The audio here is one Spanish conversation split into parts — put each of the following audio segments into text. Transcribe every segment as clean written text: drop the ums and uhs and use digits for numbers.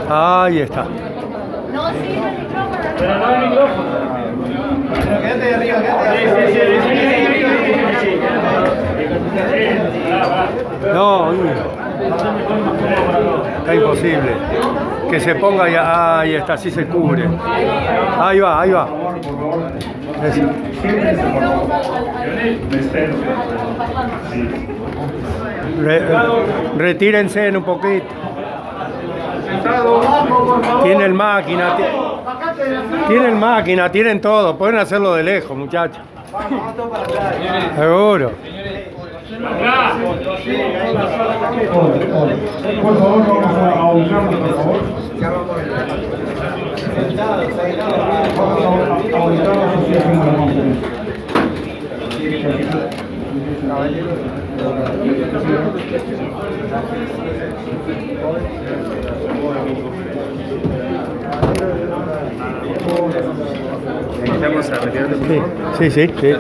Ahí está. Pero no hay micrófono. Pero quédate de arriba, No, está imposible. Que se ponga ya, ahí está, así se cubre. Ahí va, ahí va. Eso. Retírense en un poquito. Tienen máquina, tienen todo. Pueden hacerlo de lejos, muchachos. Seguro. Por favor, vamos a ubicarnos, por favor. Vamos a ubicarnos así Vamos a retirarte, por favor. Sí, sí, sí.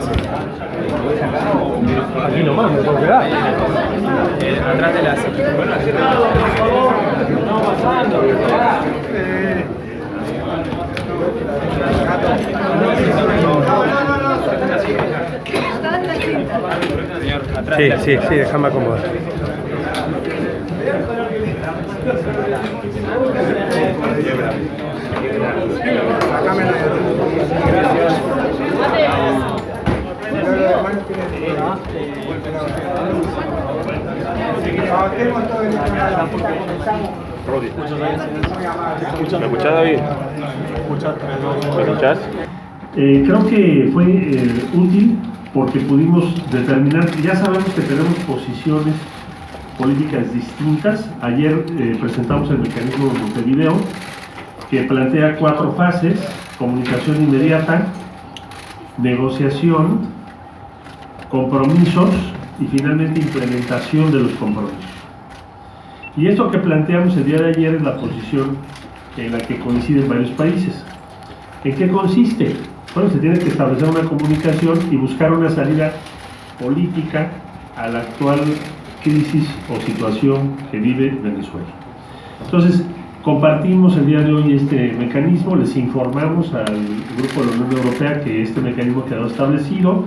Aquí nomás me puedo quedar. Atrás de la silla. Bueno, aquí no pasando. Sí, sí, sí, déjame acomodar. ¿Me escuchás, David? ¿Me escuchás? Creo que fue útil porque pudimos determinar, ya sabemos que tenemos posiciones políticas distintas. Ayer presentamos el mecanismo de Montevideo, que plantea 4 fases: comunicación inmediata, negociación, compromisos y finalmente implementación de los compromisos. Y esto que planteamos el día de ayer es la posición en la que coinciden varios países. ¿En qué consiste? Bueno, se tiene que establecer una comunicación y buscar una salida política a la actual crisis o situación que vive Venezuela. Entonces, compartimos el día de hoy este mecanismo, les informamos al Grupo de la Unión Europea que este mecanismo quedó establecido.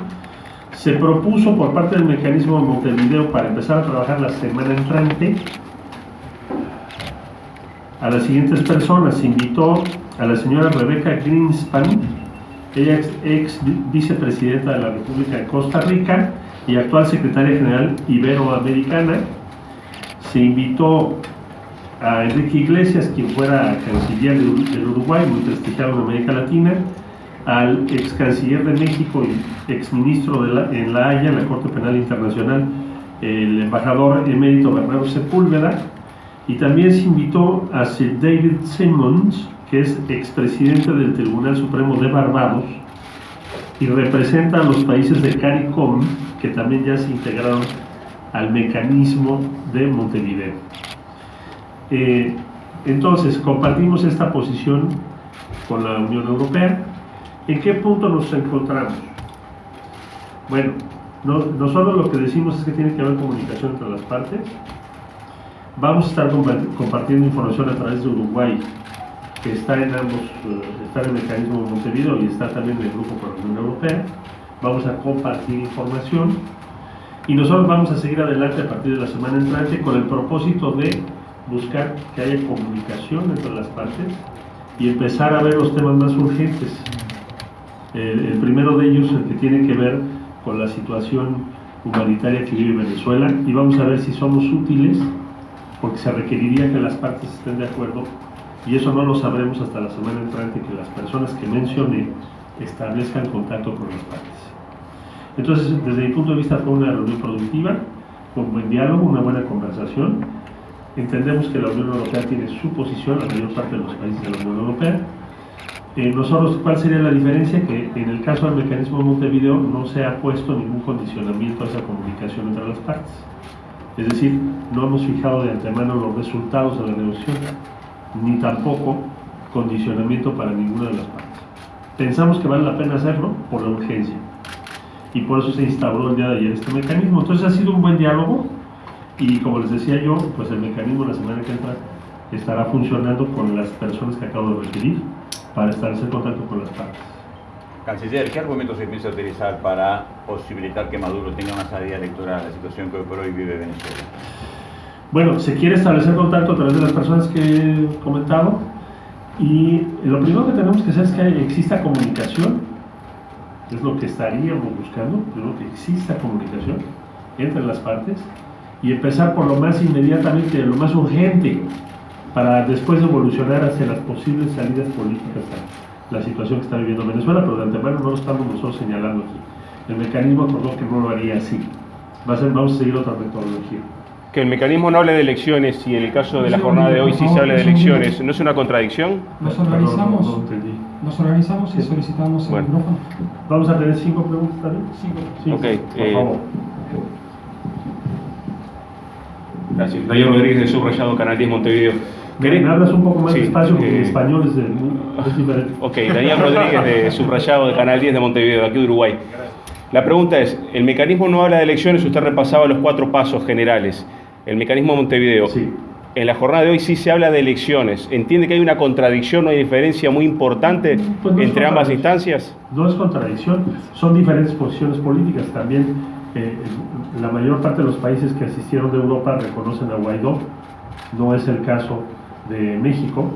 Se propuso por parte del mecanismo de Montevideo para empezar a trabajar la semana entrante a las siguientes personas. Se invitó a la señora Rebeca Greenspan, ella es ex vicepresidenta de la República de Costa Rica y actual secretaria general iberoamericana. Se invitó a Enrique Iglesias, quien fuera canciller del Uruguay, muy prestigiado en América Latina, al ex canciller de México y ex ministro en La Haya, en la Corte Penal Internacional, el embajador emérito Bernardo Sepúlveda, y también se invitó a Sir David Simmons, que es expresidente del Tribunal Supremo de Barbados y representa a los países de CARICOM, que también ya se integraron al mecanismo de Montevideo. Entonces, compartimos esta posición con la Unión Europea. ¿En qué punto nos encontramos? Bueno, nosotros lo que decimos es que tiene que haber comunicación entre las partes. Vamos a estar compartiendo información a través de Uruguay, que está en ambos, está en el mecanismo de Montevideo y está también en el grupo por la Unión Europea. Vamos a compartir información y nosotros vamos a seguir adelante a partir de la semana entrante con el propósito de buscar que haya comunicación entre las partes y empezar a ver los temas más urgentes. El primero de ellos, el que tiene que ver con la situación humanitaria que vive Venezuela, y vamos a ver si somos útiles, porque se requeriría que las partes estén de acuerdo, y eso no lo sabremos hasta la semana entrante, que las personas que mencioné establezcan contacto con las partes. Entonces, desde mi punto de vista fue una reunión productiva, con buen diálogo, una buena conversación. Entendemos que la Unión Europea tiene su posición, la mayor parte de los países de la Unión Europea. Nosotros, ¿cuál sería la diferencia? Que en el caso del mecanismo de Montevideo no se ha puesto ningún condicionamiento a esa comunicación entre las partes. Es decir, no hemos fijado de antemano los resultados de la negociación, ni tampoco condicionamiento para ninguna de las partes. Pensamos que vale la pena hacerlo por la urgencia. y por eso se instauró el día de ayer este mecanismo. Entonces ha sido un buen diálogo y como les decía yo, pues el mecanismo la semana que entra estará funcionando con las personas que acabo de referir para establecer contacto con las partes. Canciller, ¿qué argumentos se piensa utilizar para posibilitar que Maduro tenga una salida electoral a la situación que hoy por hoy vive Venezuela? Bueno, se quiere establecer contacto a través de las personas que he comentado y lo primero que tenemos que hacer es que exista comunicación, es lo que estaríamos buscando, primero que exista comunicación entre las partes y empezar por lo más inmediatamente, lo más urgente, para después evolucionar hacia las posibles salidas políticas a la situación que está viviendo Venezuela, pero de antemano no lo estamos nosotros señalando aquí. El mecanismo acordó que no lo haría así. Vamos a seguir otra metodología. Que el mecanismo no hable de elecciones y en el caso de la jornada de hoy sí se habla de elecciones, ¿no es una contradicción? Nos organizamos y solicitamos el Bueno. micrófono. Vamos a tener 5 preguntas también. Sí, Ok, por favor. Gracias. Daniel Rodríguez de Subrayado, Canal 10 Montevideo. ¿Me hablas un poco más Sí, despacio porque en español es diferente? Ok, Daniel Rodríguez de Subrayado de Canal 10 de Montevideo, de aquí de Uruguay. La pregunta es, el mecanismo no habla de elecciones, usted repasaba los 4 pasos generales. El mecanismo de Montevideo. Sí. En la jornada de hoy sí se habla de elecciones. ¿Entiende que hay una contradicción, una diferencia muy importante Pues no es entre ambas contradicción. instancias? No es contradicción, son diferentes posiciones políticas. También la mayor parte de los países que asistieron de Europa reconocen a Guaidó, no es el caso de México.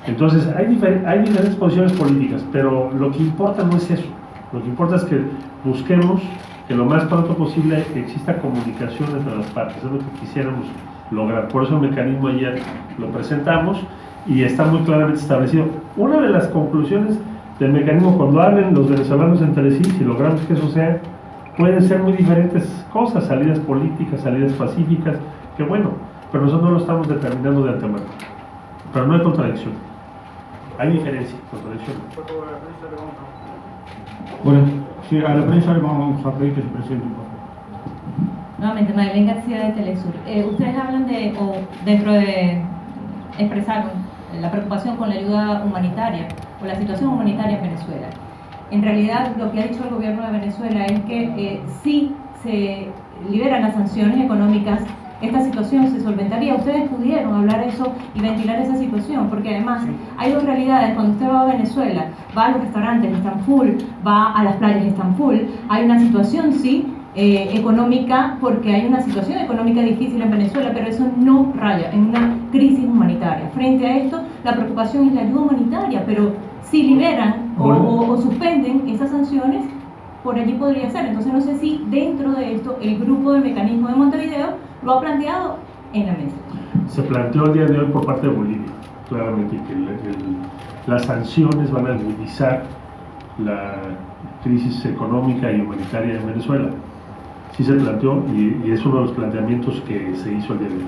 Entonces hay diferentes posiciones políticas, pero lo que importa no es eso. Lo que importa es que busquemos que lo más pronto posible exista comunicación entre las partes, es lo que quisiéramos lograr. Por eso el mecanismo ayer lo presentamos y está muy claramente establecido. Una de las conclusiones del mecanismo, cuando hablen los venezolanos entre sí, si logramos que eso sea, pueden ser muy diferentes cosas, salidas políticas, salidas pacíficas, que bueno, pero nosotros no lo estamos determinando de antemano. Pero no hay contradicción. Hay diferencia, contradicción. Bueno, sí, a la prensa le vamos a pedir que se presente un poco. Nuevamente, Maylene García de Telesur. Ustedes hablan de, o dentro de, expresaron la preocupación con la ayuda humanitaria o la situación humanitaria en Venezuela. En realidad, lo que ha dicho el gobierno de Venezuela es que si se liberan las sanciones económicas, esta situación se solventaría. Ustedes pudieron hablar eso y ventilar esa situación, porque además hay dos realidades. Cuando usted va a Venezuela, va a los restaurantes, están full, va a las playas, están full. Hay una situación, sí, económica, porque hay una situación económica difícil en Venezuela, pero eso no raya en una crisis humanitaria. Frente a esto, la preocupación es la ayuda humanitaria, pero si liberan o suspenden esas sanciones, por allí podría ser. Entonces no sé si dentro de esto el grupo de mecanismo de Montevideo lo ha planteado en la mesa. Se planteó el día de hoy por parte de Bolivia, claramente, que las sanciones van a agudizar la crisis económica y humanitaria en Venezuela. Sí se planteó y es uno de los planteamientos que se hizo el día de hoy.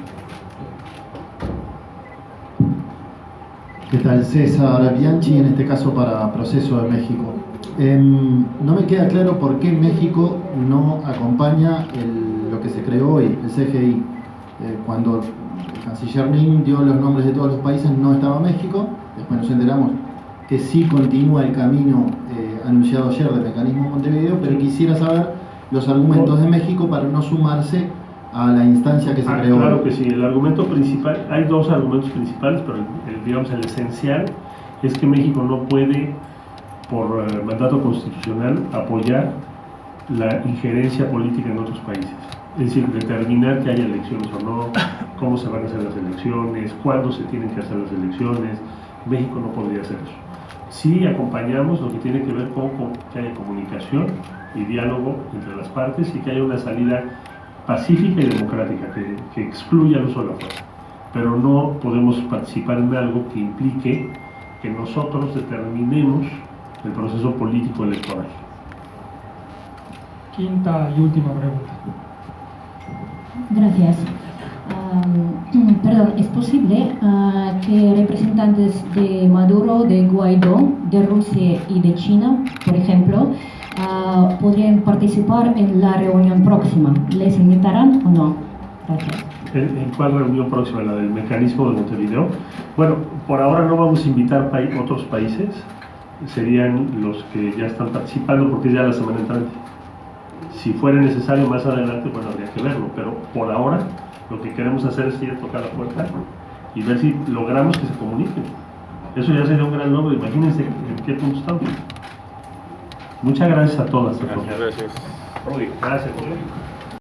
¿Qué tal? César Bianchi, en este caso para Proceso de México. No me queda claro por qué México no acompaña lo que se creó hoy, el CGI. Cuando el canciller Ning dio los nombres de todos los países, no estaba México. Después nos enteramos que sí continúa el camino anunciado ayer del mecanismo Montevideo, pero quisiera saber los argumentos de México para no sumarse a la instancia que se creó. Claro que sí, el argumento principal, hay dos argumentos principales, pero digamos el esencial es que México no puede, por mandato constitucional, apoyar la injerencia política en otros países. Es decir, determinar que haya elecciones o no, cómo se van a hacer las elecciones, cuándo se tienen que hacer las elecciones. México no podría hacer eso. Sí acompañamos lo que tiene que ver con que haya comunicación y diálogo entre las partes y que haya una salida pacífica y democrática que excluya el uso de la fuerza. Pero no podemos participar en algo que implique que nosotros determinemos el proceso político electoral. Quinta y última pregunta. Gracias. Perdón, ¿es posible que representantes de Maduro, de Guaidó, de Rusia y de China, por ejemplo, podrían participar en la reunión próxima? ¿Les invitarán o no? Gracias. ¿En cuál reunión próxima? ¿La del mecanismo de Montevideo? Bueno, por ahora no vamos a invitar otros países, serían los que ya están participando porque es ya la semana entrante. Si fuera necesario más adelante, bueno, habría que verlo, pero por ahora lo que queremos hacer es ir a tocar la puerta y ver si logramos que se comuniquen. Eso ya sería un gran logro, imagínense en qué punto estamos. Muchas gracias a todas. Gracias. Rudy. Gracias.